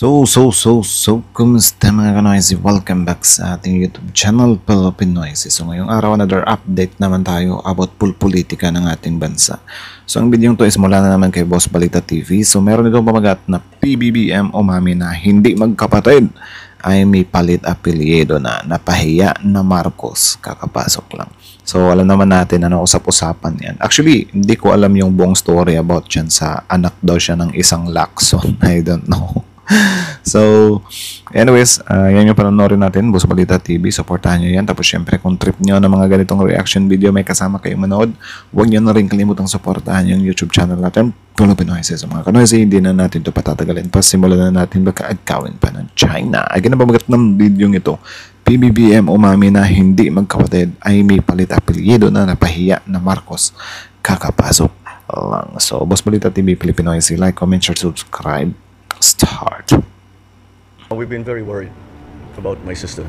Kumusta mga kanoisy? Welcome back sa ating YouTube channel, Pilipinoisy. So, ngayong araw, another update naman tayo about politika ng ating bansa. So, ang video to is mula na naman kay Boss Balita TV. So, meron itong pamagat na PBBM umami na hindi magkapatid ay may palit apelyido na napahiya na Marcos. Kakapasok lang. So, alam naman natin ano usap-usapan yan. Actually, hindi ko alam yung buong story about yan sa anak daw siya ng isang Lacson. I don't know. So, anyways, yan yung panonoorin natin, Boss Balita TV. Supportahan nyo yan. Tapos, syempre, kung trip nyo ng mga ganitong reaction video, may kasama kayong manood, huwag nyo na rin kalimutang supportahan yung YouTube channel natin, Pilipinoisy. So, mga kanoisy, hindi na natin ito patatagalin pa. Simulan na natin baka-agkawin pa ng China. Ay, ganababagat ng video ito. PBBM umami na hindi magkapatid ay may palit apelyido na napahiya na Marcos. Kakapasok lang. So, Boss Balita TV, Pilipinoisy. Like, comment, share, subscribe. Start. We've been very worried about my sister.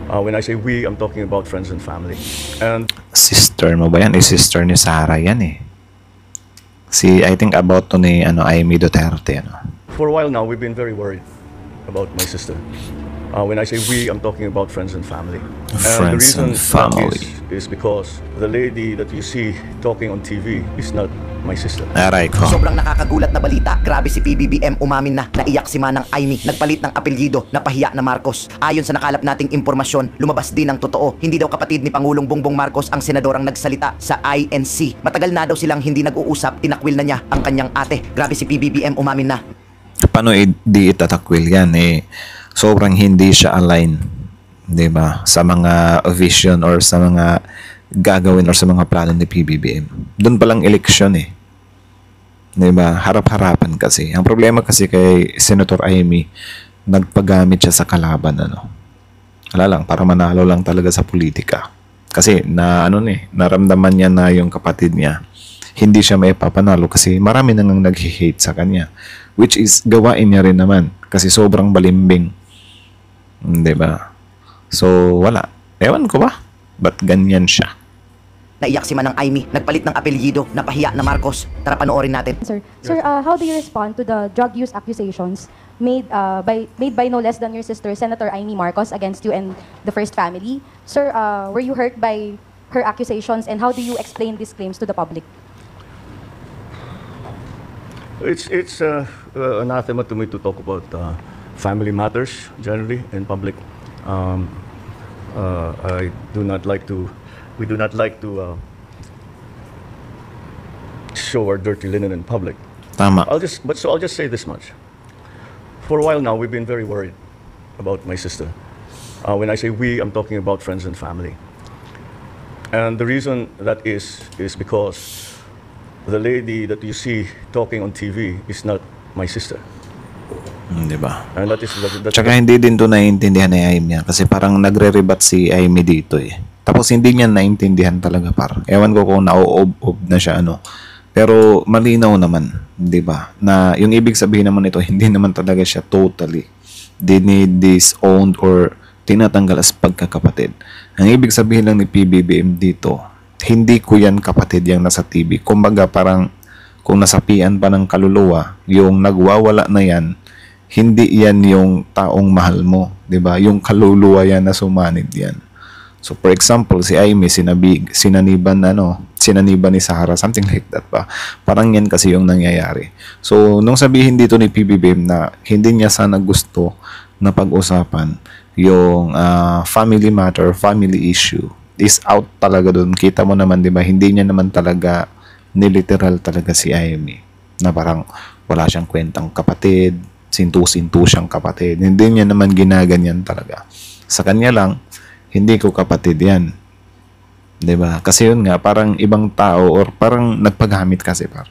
When I say we, I'm talking about friends and family. And Sister mo ba yan? Sister ni Sarah yan eh. I think about to ni Amy Duterte. for a while now, we've been very worried about my sister. When I say we, I'm talking about friends and family. And the reason is because the lady that you see talking on TV is not my sister. Aray ko. Sobrang nakakagulat na balita. Grabe si PBBM umamin na naiyak si Manang Amy. Nagpalit ng apelyido, napahiya na Marcos. Ayon sa nakalap nating impormasyon, lumabas din ang totoo. Hindi daw kapatid ni Pangulong Bongbong Marcos ang senadorang nagsalita sa INC. Matagal na daw silang hindi nag-uusap, tinakwil na niya ang kanyang ate. Grabe si PBBM umamin na. Paano di itatakwil yan eh? Sobrang hindi siya align, 'di ba? Sa mga vision or sa mga gagawin or sa mga plano ni PBBM. Doon pa lang eleksyon eh. 'Di ba? Harap-harapan kasi. Ang problema kasi kay Senator Amy, nagpagamit siya sa kalaban Wala lang, para manalo lang talaga sa politika. Kasi naramdaman niya na yung kapatid niya hindi siya maipapanalo kasi marami nang nag-hate sa kanya, which is gawain niya rin naman kasi sobrang balimbing. 'Di ba? So, wala. Ewan ko ba? Ba't ganyan siya? Naiyak si Manang Amy. Nagpalit ng apelyido, napahiya na Marcos. Tara panoorin natin. Sir, how do you respond to the drug use accusations made by no less than your sister, Senator Amy Marcos, against you and the First Family? Sir, were you hurt by her accusations, and how do you explain these claims to the public? It's anathema to me to talk about family matters generally in public. I do not like to. We do not like to show our dirty linen in public. Tama. I'll just say this much. For a while now, we've been very worried about my sister. When I say we, I'm talking about friends and family. And the reason that is because the lady that you see talking on TV is not my sister. Di ba? And that is Tsaka hindi din to naiintindihan ni Amy kasi parang nagre-rebat si Amy dito eh. Tapos hindi niya naintindihan talaga par. Ewan ko kung na-ob na siya Pero malinaw naman, 'di ba? Na yung ibig sabihin naman nito, hindi naman talaga siya totally disowned or tinatanggal as pagkakapatid. Ang ibig sabihin lang ni PBBM dito, hindi ko yan kapatid yung nasa TV. Kumbaga parang kung nasapian pa ng kaluluwa, yung nagwawala na yan, hindi yan yung taong mahal mo, 'di ba? Yung kaluluwa yan na sumanid yan. So for example, si Amy sinaniban ni Sarah, something like that pa. Parang yan kasi yung nangyayari. So nung sabihin dito ni PBBM na hindi niya sana gusto na pag-usapan yung family matter, family issue, is out talaga doon. Kita mo naman, 'di ba? Hindi niya naman talaga niliteral talaga si Amy. Na parang wala siyang kwentang kapatid, sintu-sintu siyang kapatid. Hindi niya naman ginaganyan talaga. Sa kanya lang, hindi ko kapatid yan. 'Di ba? Kasi yun nga, parang ibang tao or parang nagpagamit kasi par.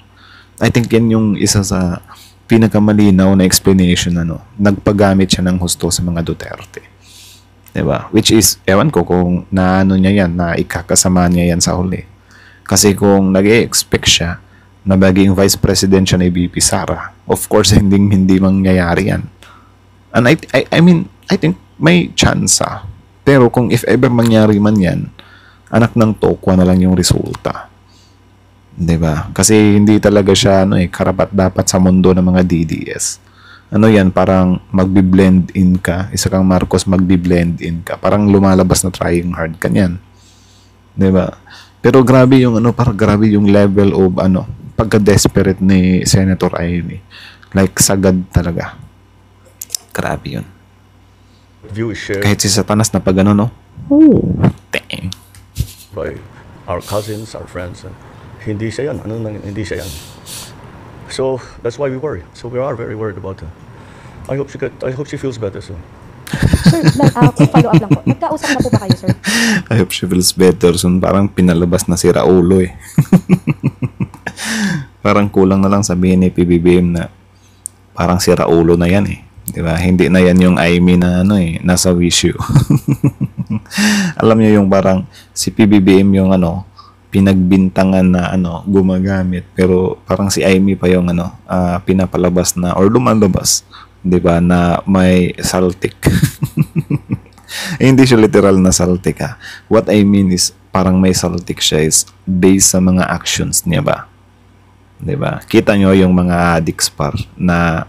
I think yan yung isa sa pinakamalinaw na explanation nagpagamit siya ng husto sa mga Duterte. 'Di ba? Which is, ewan ko kung niya yan, na ikakasama niya yan sa huli. Kasi kung nag-e-expect siya na maging vice president siya ni VP Sara, of course, hindi mangyayari yan. And I mean, I think may chance Pero kung if ever mangyari man yan, anak ng tokwa na lang yung resulta. 'Di ba? Kasi hindi talaga siya karapat-dapat sa mundo ng mga DDS. ano yan, parang magbi-blend in ka. Isa kang Marcos, magbi-blend in ka. Parang lumalabas na trying hard ka niyan. 'Di ba? Pero grabe yung ano, parang grabe yung level of ano, pagka-desperate ni Senator Amy. Like sagad talaga. Grabe yun. View is shared Kahit si Satanas na pag ano, no? Oh, dang. by our cousins, our friends. Hindi siya yan. Hindi siya yan. So that's why we worry. So we are very worried about her. I hope she feels better soon. Sir, quick follow-up lang po. Nagkausap na po ba kayo, sir? I hope she feels better soon. Parang pinalabas na si Raulo eh. Parang kulang na lang sabihin ni PBBM na parang si Raulo na yan eh. Di ba? Hindi na yan yung Amy na ano eh, nasa wish you. Alam niyo yung parang si PBBM yung ano, pinagbintangan na ano, gumagamit. Pero parang si Amy pa yung ano, pinapalabas na or lumalabas. 'Di ba, na may saltik. Hindi siya literal na saltik ha. What I mean is parang may saltik siya is based sa mga actions niya ba. 'Di ba? Kita nyo yung mga addicts par na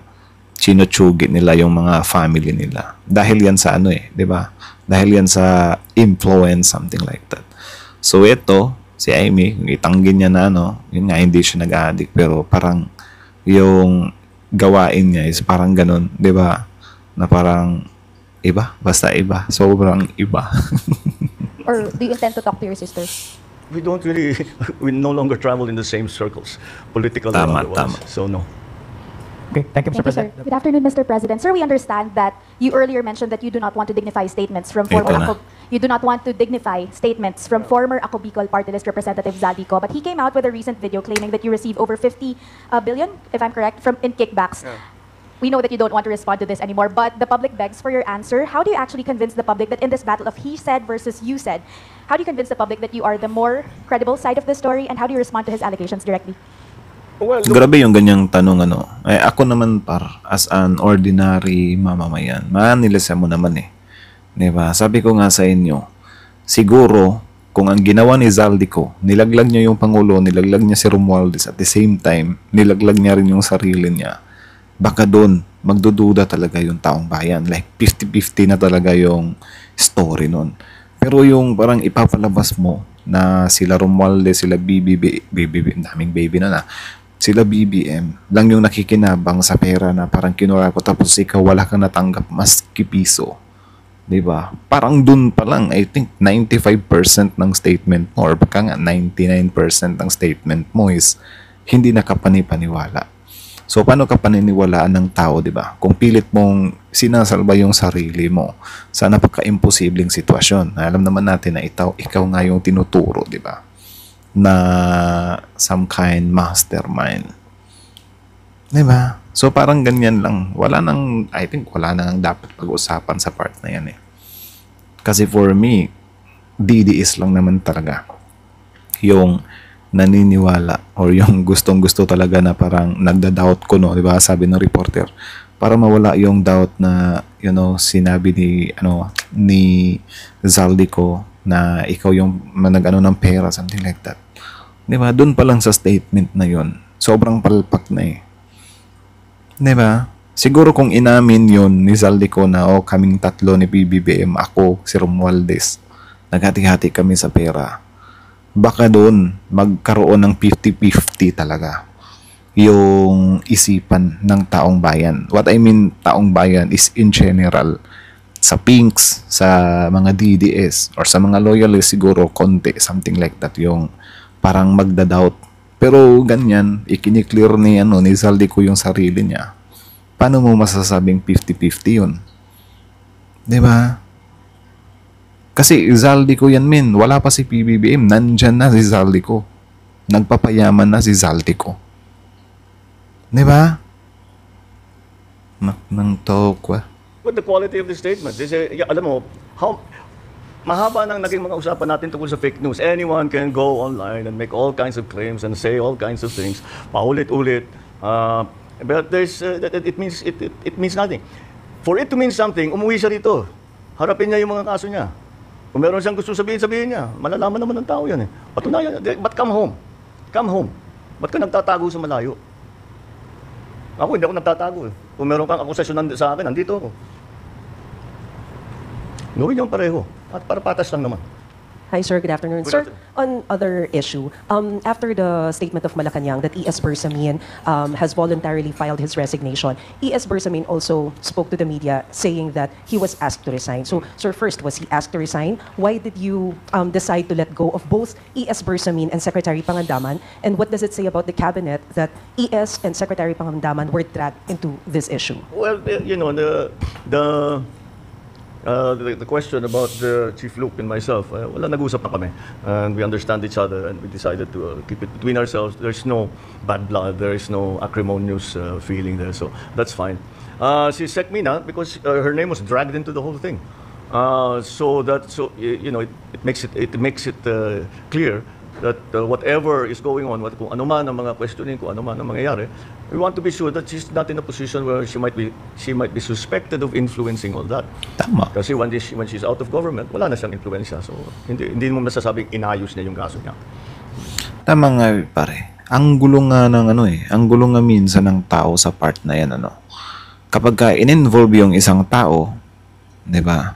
sinutsugit nila yung mga family nila. Dahil yan sa ano eh, 'di ba? Dahil yan sa influence, something like that. So ito, si Amy, itanggin niya na ano, yun nga hindi siya nag-addict pero parang yung gawain niya is parang ganun, 'di ba? Na parang iba, basta iba, sobrang iba. Or do you intend to talk to your sister? We don't really, we no longer travel in the same circles, political or Tama, otherwise. tama. So no. Okay, thank you, Mr. Thank you, sir. President. Good afternoon, Mr. President. Sir, we understand that you earlier mentioned that you do not want to dignify statements from former Ito na. you do not want to dignify statements from former Ako Bicol Party List Representative Zaldico, but he came out with a recent video claiming that you received over 50 billion, if I'm correct, in kickbacks. We know that you don't want to respond to this anymore, but the public begs for your answer. How do you actually convince the public that in this battle of he said versus you said, how do you convince the public that you are the more credible side of the story, and how do you respond to his allegations directly? Well, look, Grabe yung ganyang tanong ano. Eh, ako naman par, as an ordinary mamamayan, manilisan mo naman eh. Diba? Sabi ko nga sa inyo, siguro, kung ang ginawa ni Zaldico, nilaglag niya yung Pangulo, nilaglag niya si Romualdez, at the same time, nilaglag niya rin yung sarili niya, baka doon, magdududa talaga yung taong bayan. Like, 50-50 na talaga yung story nun. Pero yung parang ipapalabas mo na sila Romualdez, sila BBM, daming baby na sila BBM lang yung nakikinabang sa pera na parang kinuha ko tapos ikaw wala kang natanggap maski piso. 'Di ba? Parang dun pa lang I think 95% ng statement mo or baka nga 99% ng statement mo is hindi nakapani-paniwala. So paano ka paniniwalaan ng tao, 'di ba? Kung pilit mong sinasalba yung sarili mo sa napaka-imposibleng sitwasyon. Alam naman natin na ikaw nga yung tinuturo, 'di ba? Na some kind mastermind. Diba? So parang ganyan lang. I think wala nang dapat pag-usapan sa part na yan eh. Kasi for me, DDS lang naman talaga yung naniniwala or yung gustong-gusto talaga na parang nagda-doubt ko, no? Diba? Sabi ng reporter, para mawala yung doubt na, sinabi ni Zaldico na ikaw yung nag-ano ng pera, something like that. Diba? Doon pa lang sa statement na yun, sobrang palpak na eh. Diba? Siguro kung inamin yun ni Zaldico na kaming tatlo ni PBBM, ako, si Romualdez, naghati-hati kami sa pera, baka doon magkaroon ng 50-50 talaga yung isipan ng taong bayan. What I mean taong bayan is in general, sa Pinks, sa mga DDS, or sa mga loyalists siguro, konti, something like that, yung parang magda-doubt. Pero ganyan, ikiniklear ni Zaldico yung sarili niya. Paano mo masasabing 50-50 yun? Diba? Kasi Zaldico yan, min. Wala pa si PBBM. Nandyan na si Zaldico. Nagpapayaman na si Zaldico. Diba? Nang talk, But the quality of the statement, alam mo, mahaba nang naging mga usapan natin tungkol sa fake news. Anyone can go online and make all kinds of claims and say all kinds of things, paulit-ulit. But it means nothing. For it to mean something, umuwi siya rito. Harapin niya yung mga kaso niya. Kung meron siyang gusto sabihin niya. Malalaman naman ng tao yan eh. Patunayan, but come home. Come home. Ba't ka nagtatago sa malayo? Ako, hindi ako nagtatago eh. Kung meron kang akusasyon sa akin, nandito ako. Gawin niyong pareho. At para patas lang naman. Hi, sir. Good afternoon. Good Sir, afternoon. on other issue, after the statement of Malacanang that E.S. Bersamin has voluntarily filed his resignation, E.S. Bersamin also spoke to the media saying that he was asked to resign. So, sir, first, was he asked to resign? Why did you decide to let go of both E.S. Bersamin and Secretary Pangandaman? And what does it say about the cabinet that E.S. and Secretary Pangandaman were dragged into this issue? Well, you know, the question about Chief Luke and myself, wala nag-usap na kami. And we understand each other and we decided to keep it between ourselves. There's no bad blood, there is no acrimonious feeling there, so that's fine. She Sec Mina, because her name was dragged into the whole thing. You know, it makes it clear that whatever is going on, kung ano man ang mga questioning, kung ano man ang mangyayari, we want to be sure that she's not in a position where she might be suspected of influencing all that. Tama. Kasi when she's out of government, wala na siyang influensya. So hindi mo masasabing inayos niya yung kaso niya. Tama nga, pare. Ang gulo nga ng ang gulo nga minsan ng tao sa part na yan, Kapag ka in-involve yung isang tao, 'di ba?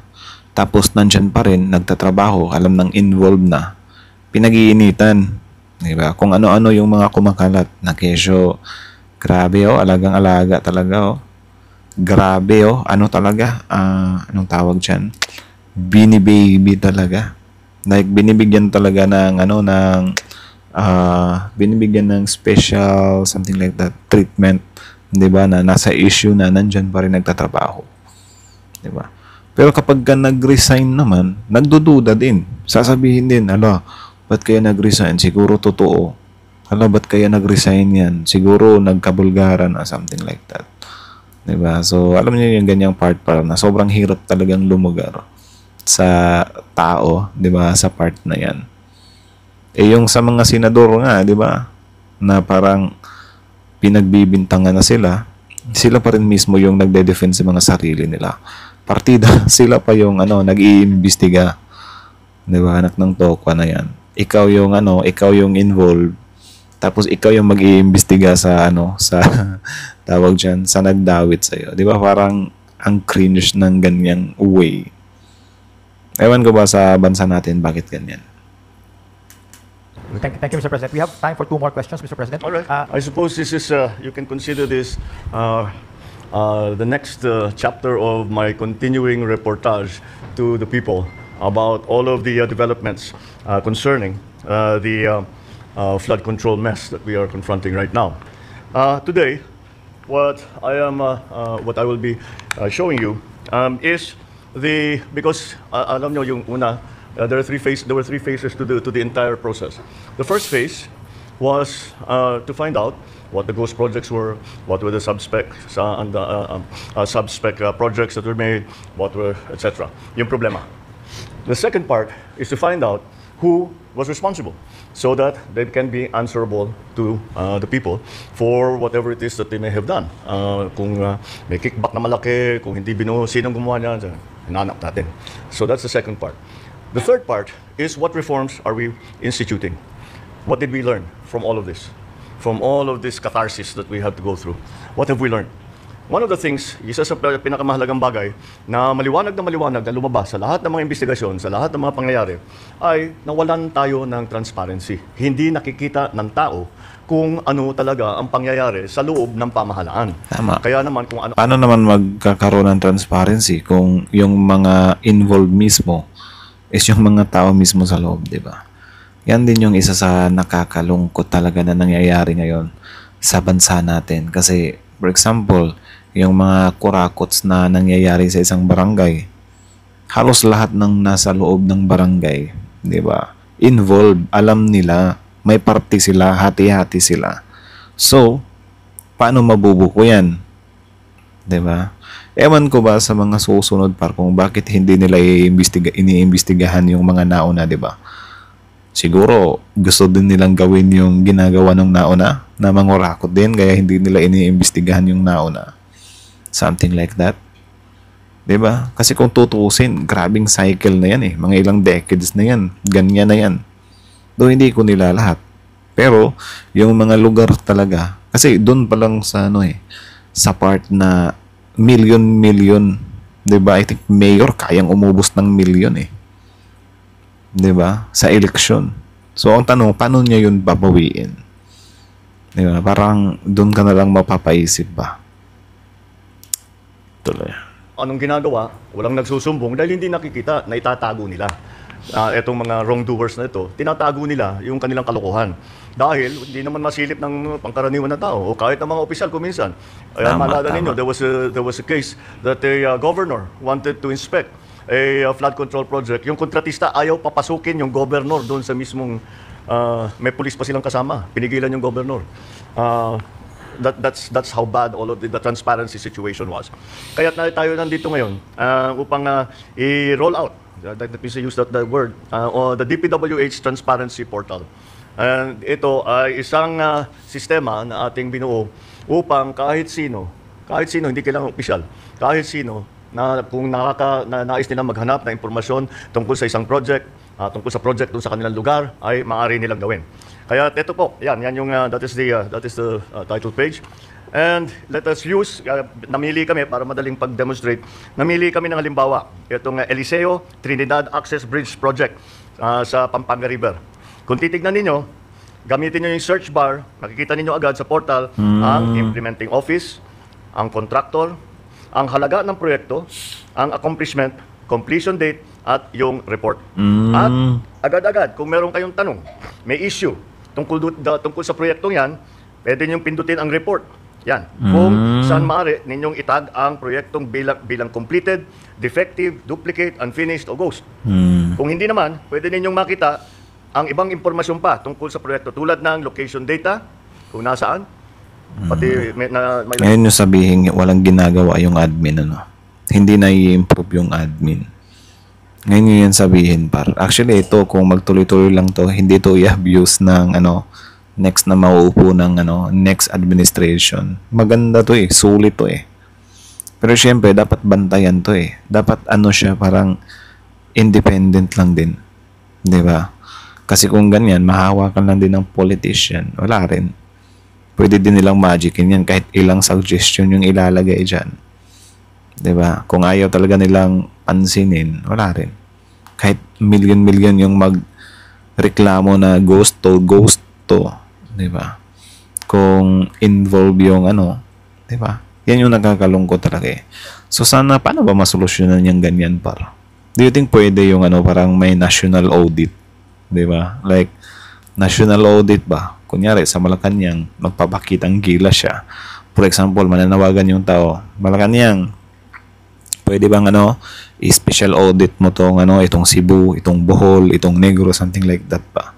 Tapos nandyan pa rin, nagtatrabaho, alam nang involved na, pinag-iinitan, 'di ba? Kung ano-ano yung mga kumakalat na kesyo, grabe alagang-alaga talaga Grabe ano talaga? Anong tawag diyan? Bini-baby talaga. Like binibigyan talaga ng binibigyan ng special something like that treatment, 'di ba? Na nasa issue na nandyan pa rin nagtatrabaho. 'Di ba? Pero kapag ka nag-resign naman, nagdududa din. Sasabihin din, ba't kaya nag-resign? Siguro totoo. Ba't kaya nag-resign yan? Siguro nagkabulgaran or something like that. Diba? So, alam niyo yung ganyang part para na sobrang hirap talagang lumugar sa tao, diba? Sa part na yan. Yung sa mga senador nga, diba? Na parang pinagbibintangan na sila pa rin mismo yung nagde-defend sa mga sarili nila. Partida, sila pa yung nag-iimbestiga. 'Di ba? Anak ng tokwa na 'yan. Ikaw yung involved. Tapos ikaw yung mag-iimbestiga sa sa tawag diyan, sa nagdawit sa iyo. 'Di ba? Parang ang cringe ng ganyang way. Ewan ko ba sa bansa natin bakit ganyan. Thank you, Mr. President. We have time for 2 more questions, Mr. President. All right. I suppose this is you can consider this the next chapter of my continuing reportage to the people about all of the developments concerning the flood control mess that we are confronting right now. Today, what I will be showing you is because alam nyo yung una, there were 3 phases to the entire process. The first phase was to find out what the ghost projects were, what were the subspec projects that were made, what were, etc. Yung problema. The second part is to find out who was responsible so that they can be answerable to the people for whatever it is that they may have done. Kung may kickback na malaki, kung hindi sinong gumawa niya, hinanap natin. So that's the second part. The third part is what reforms are we instituting? What did we learn from all of this? From all of this catharsis that we had to go through? What have we learned? One of the things, isa sa pinakamahalagang bagay na maliwanag na lumabas sa lahat ng mga investigasyon, sa lahat ng mga pangyayari, ay nawalan tayo ng transparency. Hindi nakikita ng tao kung ano talaga ang pangyayari sa loob ng pamahalaan. Tama. Kaya naman kung ano... Paano naman magkakaroon ng transparency kung yung mga involved mismo is yung mga tao mismo sa loob, di ba? Yan din yung isa sa nakakalungkot talaga na nangyayari ngayon sa bansa natin. Kasi, for example, yung mga kurakots na nangyayari sa isang barangay, halos lahat ng nasa loob ng barangay, di ba? Involved, alam nila, may party sila, hati-hati sila. So, paano mabubuko yan? Di ba? Ewan ko ba sa mga susunod kung bakit hindi nila iniimbestigahan yung mga nauna, di ba? Siguro, gusto din nilang gawin yung ginagawa ng nauna na mangurakot din, kaya hindi nila iniimbestigahan yung nauna. Something like that. Diba? Kasi kung tutuusin, grabing cycle na yan mga ilang decades na yan. Ganyan na yan. Doon hindi ko nila lahat. Pero, yung mga lugar talaga, kasi doon pa lang sa sa part na million, 'di ba? I think mayor kayang umubos ng million eh. 'Di ba? Sa election. So ang tanong, paano niya 'yun babawiin? 'Di ba? Parang doon ka na lang mapapaisip ba? Tuloy. Anong ginagawa? Walang nagsusumbong dahil hindi nakikita na itatago nila. Etong mga wrongdoers na ito, tinatago nila yung kanilang kalokohan. Dahil hindi naman masilip ng pangkaraniwan na tao o kahit ng mga opisyal kuminsan. Maalala ninyo, there was a case that a governor wanted to inspect a flood control project. Yung kontratista ayaw papasukin yung governor doon sa mismong may pulis pa silang kasama. Pinigilan yung governor. That's how bad all of the transparency situation was. Kaya tayo nandito ngayon upang i-roll out, let me use that word, o the DPWH Transparency Portal. And ito ay isang sistema na ating binuo upang kahit sino, hindi kailangan opisyal, kahit sino na kung nais nila maghanap ng impormasyon tungkol sa isang project, tungkol sa project dun sa kanilang lugar, ay maaari nilang gawin. Kaya ito po, yan yung that is the title page. And let us use, namili kami para madaling pag-demonstrate, namili kami ng halimbawa, itong Eliseo Trinidad Access Bridge Project sa Pampanga River. Kung titignan ninyo, gamitin nyo yung search bar, makikita ninyo agad sa portal ang implementing office, ang contractor, ang halaga ng proyekto, ang accomplishment, completion date, at yung report. At agad-agad, kung meron kayong tanong, may issue tungkol sa proyektong yan, pwede ninyong pindutin ang report. Yan. Kung saan maaari ninyong itag ang proyektong bilang completed, defective, duplicate, unfinished, o ghost. Kung hindi naman, pwede ninyong makita ang ibang impormasyon pa tungkol sa proyekto tulad ng location data, kung nasaan, pati may Ngayon yung sabihin, walang ginagawa yung admin, ano? Hindi na i-improve yung admin. Ngayon yun sabihin, par. Actually, ito, kung magtuloy-tuloy lang to, hindi to i-abuse ng, next na mauupo ng, next administration. Maganda to eh, sulit to eh. Pero syempre, dapat bantayan to eh. Dapat siya, parang independent lang din. Di ba? Kasi kung ganyan, mahawakan lang din ng politician, wala rin. Pwede din nilang magicin yan kahit ilang suggestion yung ilalagay dyan. Diba? Kung ayaw talaga nilang pansinin, wala rin. Kahit million yung magreklamo na ghost to. Diba? Kung involve yung diba? Yan yung nakakalungkot talaga eh. So sana, paano ba masolusyonan yung ganyan par? Do you think pwede yung parang may national audit? Diba? Like, national audit ba? Kunyari, sa Malacanang, magpapakitang gila siya. For example, mananawagan yung tao, Malacanang, pwede bang i-special audit mo itong Cebu, itong Bohol, itong Negros, something like that pa.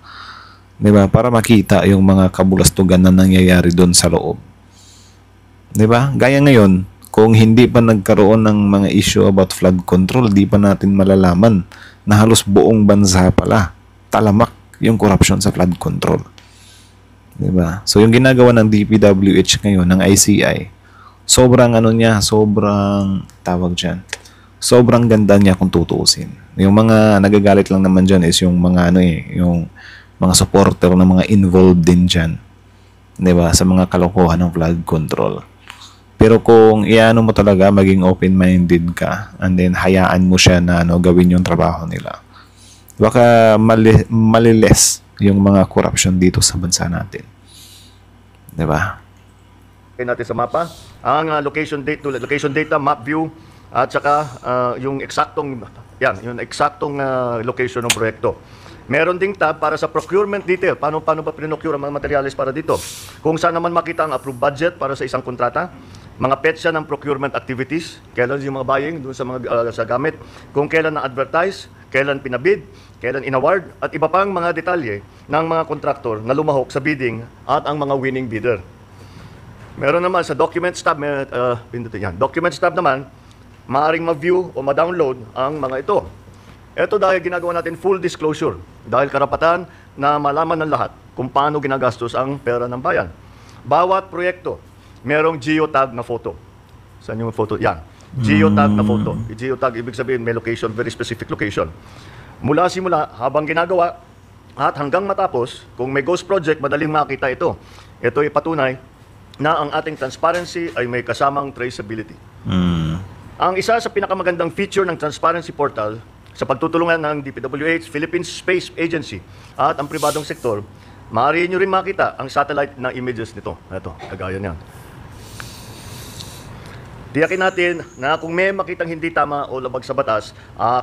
'Di ba? Para makita yung mga kabulastugan na nangyayari doon sa loob. 'Di ba? Gaya ngayon, kung hindi pa nagkaroon ng mga issue about flood control, di pa natin malalaman na halos buong bansa pala talamak yung corruption sa flood control. 'Di ba? So yung ginagawa ng DPWH ngayon, ng ICI, sobrang sobrang tawag dyan. Sobrang ganda niya kung tutuusin. Yung mga nagagalit lang naman dyan is yung mga yung mga supporter na mga involved din dyan. 'Di ba? Sa mga kalokohan ng flood control. Pero kung iano mo talaga, maging open-minded ka, and then hayaan mo siya na gawin yung trabaho nila, baka maliles yung mga corruption dito sa bansa natin. 'Di ba? natin sa mapa ang location data, map view, at saka yung eksaktong location ng proyekto. Meron ding tab para sa procurement detail. Paano ba pinocure ang mga materials para dito? Kung saan naman makita ang approved budget para sa isang kontrata, mga petsa ng procurement activities, kailan yung mga buying doon sa mga sa gamit, kung kailan na-advertise, kailan pinabid, kailan inaward, at iba pang mga detalye ng mga kontraktor na lumahok sa bidding at ang mga winning bidder. Meron naman sa Documents tab, Documents tab naman, maaaring ma-view o ma-download ang mga ito. Ito dahil ginagawa natin full disclosure, dahil karapatan na malaman ng lahat kung paano ginagastos ang pera ng bayan. Bawat proyekto, merong geotag na photo. Saan yung photo? Yan. Geotag na photo. Geotag, ibig sabihin may location, very specific location. Mula simula, habang ginagawa, at hanggang matapos, kung may ghost project, madaling makita ito. Ito ay patunay na ang ating transparency ay may kasamang traceability. Mm. Ang isa sa pinakamagandang feature ng Transparency Portal sa pagtutulungan ng DPWH, Philippine Space Agency at ang pribadong sektor, maaari nyo rin makita ang satellite na images nito. Ito, kagaya niyan. Tiyakin natin na kung may makitang hindi tama o labag sa batas,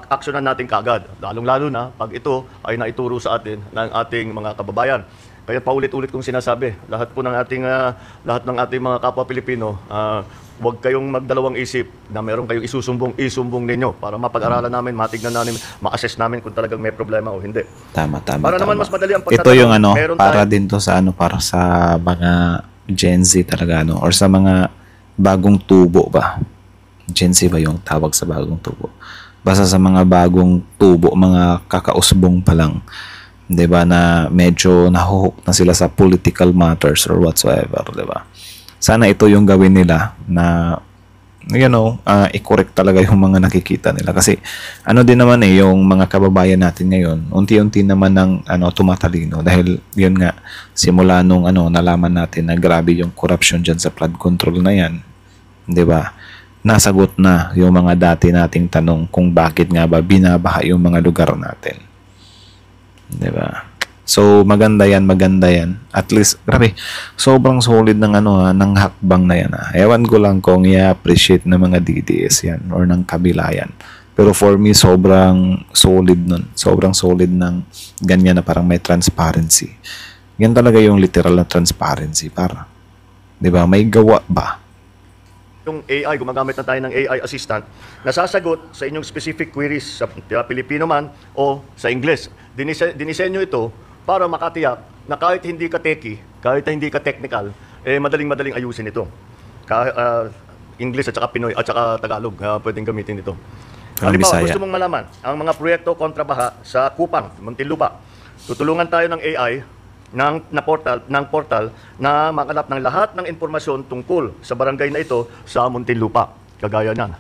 aksyonan natin kaagad. Lalong-lalo na pag ito ay naituro sa atin ng ating mga kababayan. Kaya paulit-ulit kong sinasabi, lahat ng ating mga kapwa Pilipino, huwag kayong magdalawang isip na meron kayong isusumbong ninyo para mapag-aralan namin, matignan namin, ma-assess namin kung talagang may problema o hindi. Tama. Para naman mas madali ang Ito pagtatanong, yung meron para tayo- din to sa para sa mga Gen Z talaga, or sa mga bagong tubo ba? Gen Z ba yung tawag sa bagong tubo? Basta sa mga bagong tubo, mga kakausbong pa lang, 'di ba, na medyo nahuhook na sila sa political matters or whatsoever, 'di ba? Sana ito yung gawin nila na i-correct talaga yung mga nakikita nila, kasi din naman yung mga kababayan natin ngayon unti-unti naman ng tumatalino, dahil yun nga simula nung nalaman natin na grabe yung corruption diyan sa flood control na yan, 'di ba? Nasagot na yung mga dati nating tanong kung bakit nga ba binabaha yung mga lugar natin. 'Di ba? So maganda yan. At least grabe, sobrang solid ng ng hakbang na yan. Ewan ko lang kung i-appreciate ng mga DDS yan or ng kabila yan. Pero for me, sobrang solid nun. Sobrang solid ng ganyan na parang may transparency. Yan talaga yung literal na transparency, para. 'Di ba? May gawa ba? Yung AI, gumagamit na tayo ng AI assistant, nasasagot sa inyong specific queries sa Pilipino man o sa Ingles. Dinisenyo ito para makatiyak na kahit hindi ka techie, kahit hindi ka technical, madaling-madaling ayusin ito. English at saka Pinoy at saka Tagalog, pwedeng gamitin ito. Halimbawa, Bisaya. gusto mong malaman ang mga proyekto kontrabaha sa Kupang, Muntinlupa. Tutulungan tayo ng AI ng portal na makalap ng lahat ng impormasyon tungkol sa barangay na ito sa Muntinlupa. Kagaya niyan.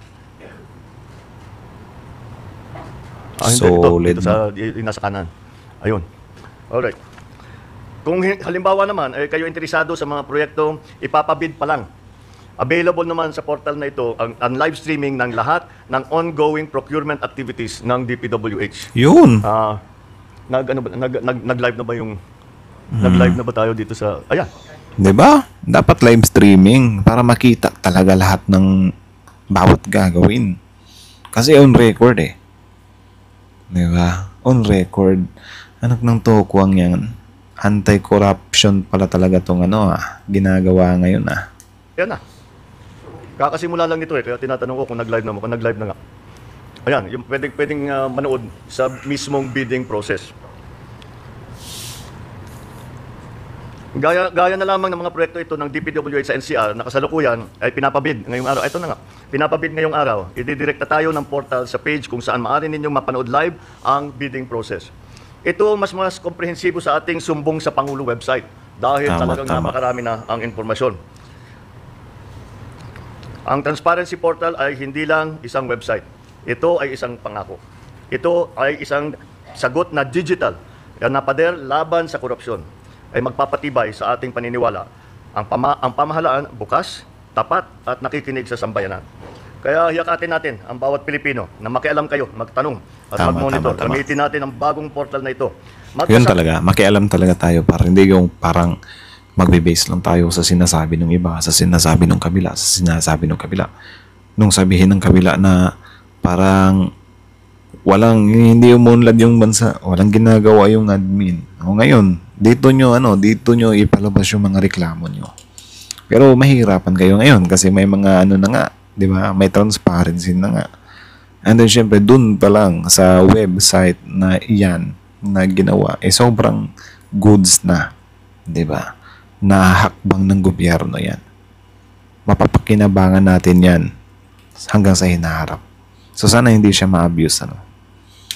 Solid, Ito sa nasa kanan. Ayun. Alright. Kung halimbawa naman kayo interesado sa mga proyekto, ipapabid pa lang. Available naman sa portal na ito ang live streaming ng lahat ng ongoing procurement activities ng DPWH. Yun. Nag-live na ba yung nag-live na ba tayo dito sa ayan. 'Di ba? Dapat live streaming para makita talaga lahat ng bawat gagawin. Kasi on record 'Di ba? On record. Anak ng tokwang yan. Anti-corruption pala talaga tong ginagawa ngayon Yan na. Kakasimula lang nito kaya tinatanong ko kung nag-live na mo, kung nag-live na nga. Ayan, yung pwedeng manood sa mismong bidding process. Gaya na lamang ng mga proyekto ito ng DPWH sa NCR na kasalukuyan ay pinapabid ngayong araw. Ito na nga, pinapabid ngayong araw. Ididirekta tayo ng portal sa page kung saan maaari ninyong mapanood live ang bidding process. Ito mas komprehensibo sa ating Sumbong sa Pangulo website dahil talagang napakarami na ang informasyon. Ang Transparency Portal ay hindi lang isang website. Ito ay isang pangako. Ito ay isang sagot na digital na pader laban sa korupsyon, ay magpapatibay sa ating paniniwala. Ang pamahalaan bukas, tapat at nakikinig sa sambayanan. Kaya hiyakatin natin ang bawat Pilipino na makialam kayo, magtanong at mag-monitor. Gamitin natin ang bagong portal na ito. Yun talaga, makialam talaga tayo, para hindi yung parang magbe-base lang tayo sa sinasabi ng iba, sa sinasabi ng kabila, nung sabihin ng kabila na parang hindi umunlad yung bansa, walang ginagawa yung admin. O ngayon, dito nyo ipalabas yung mga reklamo nyo. Pero mahirapan kayo ngayon kasi may mga na nga, di ba? May transparency na nga. And then syempre dun pa lang sa website na iyan na ginawa, sobrang goods na, di ba? Na hakbang ng gobyerno yan. Mapapakinabangan natin yan hanggang sa hinaharap. So sana hindi siya ma-abuse.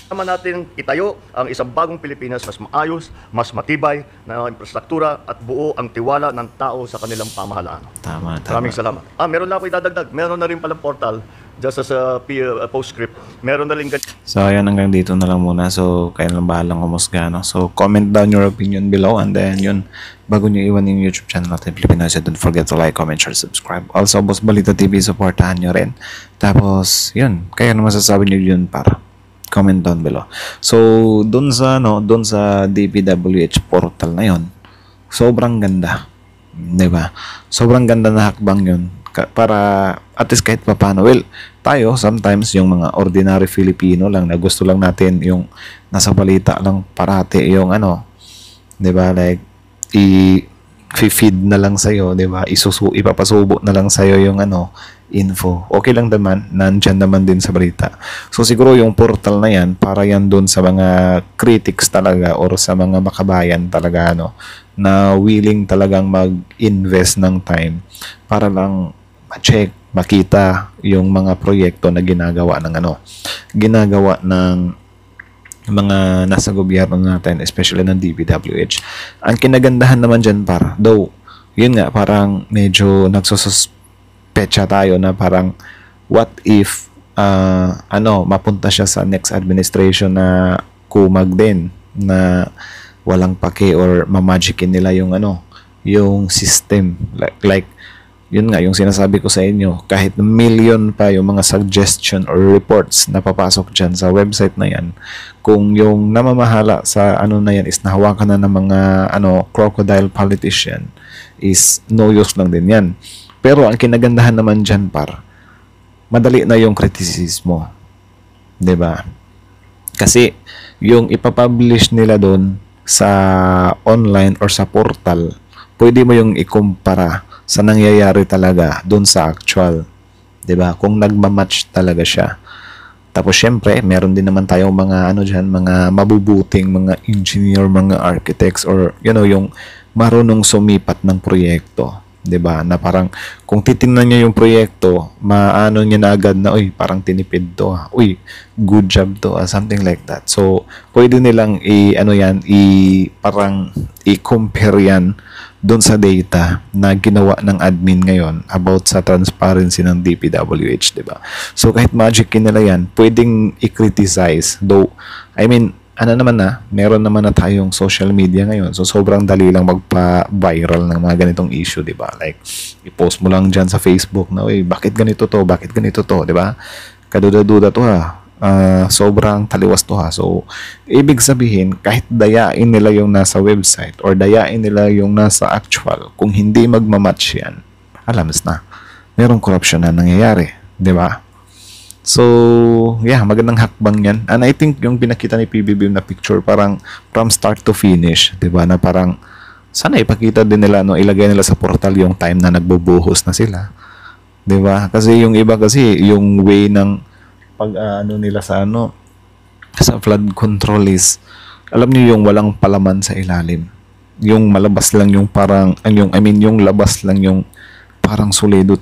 Naman natin itayo ang isang bagong Pilipinas mas maayos, mas matibay na infrastruktura at buo ang tiwala ng tao sa kanilang pamahalaan. Tama, tama. Maraming salamat. Meron na ako idadagdag. Meron na rin palang portal just as a postscript. Meron na rin So, ayan, hanggang dito na lang muna. So, kayo lang bahalang humusga, no? So, comment down your opinion below, and then, yun, bago nyo iwan yung YouTube channel natin, Pilipinas, don't forget to like, comment, share, subscribe. Also, Boss Balita TV, supportahan nyo rin. Tapos, yun, kayo na masasabi nyo yun para comment down below. So, dun sa DPWH portal na yun, sobrang ganda. Diba? Sobrang ganda na hakbang yun. Para at least kahit paano, well, tayo sometimes yung mga ordinary Filipino lang na gusto lang natin yung nasa balita lang parati yung di ba, like i-feed na lang sa'yo, di ba, ipapasubo na lang sa'yo yung info. Okay lang naman, nandyan naman din sa balita. So siguro yung portal na yan, para yan dun sa mga critics talaga or sa mga makabayan talaga, na willing talagang mag-invest ng time para lang ma-check, makita yung mga proyekto na ginagawa ng mga nasa gobyerno natin, especially ng DPWH. Ang kinagandahan naman dyan, though, yun nga, parang medyo nagsususpecha tayo na parang, what if, mapunta siya sa next administration na kumag din, na walang pake or mamagicin nila yung system. Like, yun nga, yung sinasabi ko sa inyo, kahit million pa yung mga suggestion or reports na papasok dyan sa website na yan, kung yung namamahala sa na yan is nahawakan na ng mga crocodile politician, is no use lang din yan. Pero ang kinagandahan naman dyan, madali na yung kritisismo. 'Di ba? Kasi yung ipapublish nila doon sa online or sa portal, pwede mo yung ikumpara sa nangyayari talaga doon sa actual. 'Di ba? Kung nagma-match talaga siya. Tapos syempre, meron din naman tayong mga mga mabubuting mga engineer, mga architects, or yung marunong sumipat ng proyekto. 'Di ba? Na parang kung titingnan niyo yung proyekto, maano niya na agad na, parang tinipid to. Good job to, something like that. So, pwede nilang parang i-compare yan doon sa data na ginawa ng admin ngayon about sa transparency ng DPWH, 'di ba? So, kahit magic nila yan, pwedeng i-criticize. Though, meron naman na tayong social media ngayon. So, sobrang dali lang magpa-viral ng mga ganitong issue, di ba? Like, i-post mo lang dyan sa Facebook na, bakit ganito to? Bakit ganito to? Di ba? Kaduda-duda to sobrang taliwas to So, ibig sabihin, kahit dayain nila yung nasa website or dayain nila yung nasa actual, kung hindi magmamatch yan, alam na, merong corruption na nangyayari. Di ba? So, yeah, magandang hakbang yan. And I think yung pinakita ni PBBM na picture, parang from start to finish, diba? Na parang, sana ipakita din nila, ilagay nila sa portal yung time na nagbubuhos na sila. Diba? Kasi yung iba yung way ng nila sa flood control is, alam niyo yung walang palaman sa ilalim. Yung malabas lang yung parang, yung labas lang yung parang solido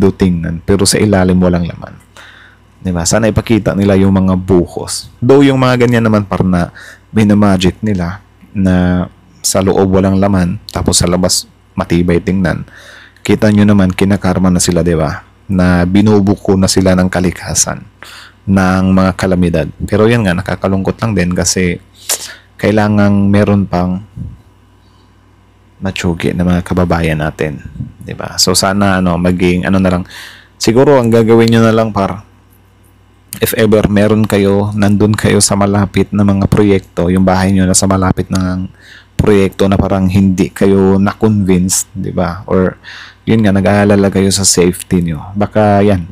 tingnan, pero sa ilalim walang laman. Diba? Sana ipakita nila yung mga buhos. Though yung mga ganyan naman na binamagic nila na sa loob walang laman, tapos sa labas matibay tingnan. Kita nyo naman, kinakarma na sila, diba? Na binubuko na sila ng kalikasan ng mga kalamidad. Pero yan nga, nakakalungkot lang din kasi kailangang meron pang matsugi na mga kababayan natin, 'di ba? So sana maging na lang, siguro ang gagawin niyo na lang, if ever meron kayo, nandun kayo sa malapit na mga proyekto, yung bahay niyo na sa malapit ng proyekto na parang hindi kayo na-convince, 'di ba? Or yun nga, nag-aalala kayo sa safety niyo. Baka yan,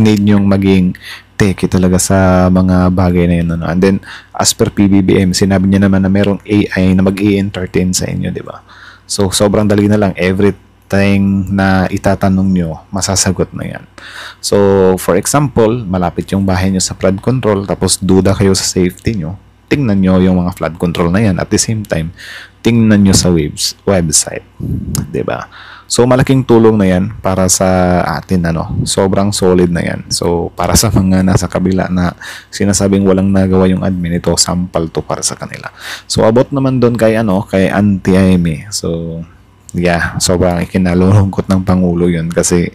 need nyong maging teki talaga sa mga bagay na yun. And then, as per PBBM, sinabi niya naman na merong AI na mag-i-entertain sa inyo, di ba? So, sobrang dali na lang. Everything na itatanong nyo, masasagot na yan. So, for example, malapit yung bahay nyo sa flood control, tapos duda kayo sa safety nyo. tingnan nyo yung mga flood control na yan. At the same time, tingnan nyo sa website. 'Di ba? So, malaking tulong na yan para sa atin, sobrang solid na yan. So, para sa mga nasa kabila na sinasabing walang nagawa yung admin, ito, sample to para sa kanila. So, abot naman doon kay, kay Auntie Amy. So, yeah, sobrang ikinalulungkot ng Pangulo yun kasi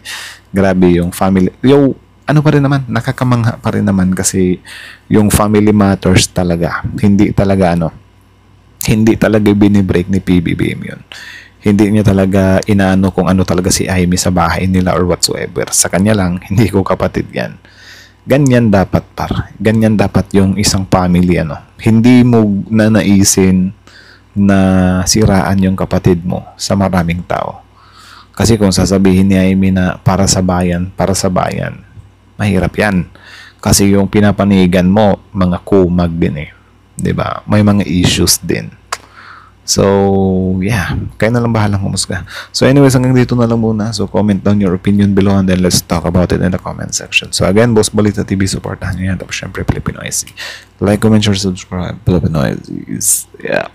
grabe yung family. Pa rin naman, nakakamangha pa rin naman kasi yung family matters talaga. Hindi talaga binibreak ni PBBM yun. Hindi niya talaga inaano kung ano talaga si Amy sa bahay nila or whatsoever. Sa kanya lang, hindi ko kapatid yan. Ganyan dapat, ganyan dapat yung isang family, Hindi mo nanaisin na siraan yung kapatid mo sa maraming tao. Kasi kung sasabihin ni Amy na para sa bayan, mahirap yan. Kasi yung pinapanigan mo, mga kumag din 'Di ba? May mga issues din. So, yeah. Kaya na lang bahalang humusga. So, anyways, hanggang dito na lang muna. So, comment down your opinion below and then let's talk about it in the comment section. So, again, Boss Balita TV, supportahan nyo yan. Tapos, syempre, Filipino IC. Like, comment, share, subscribe. Filipino IC. Yeah.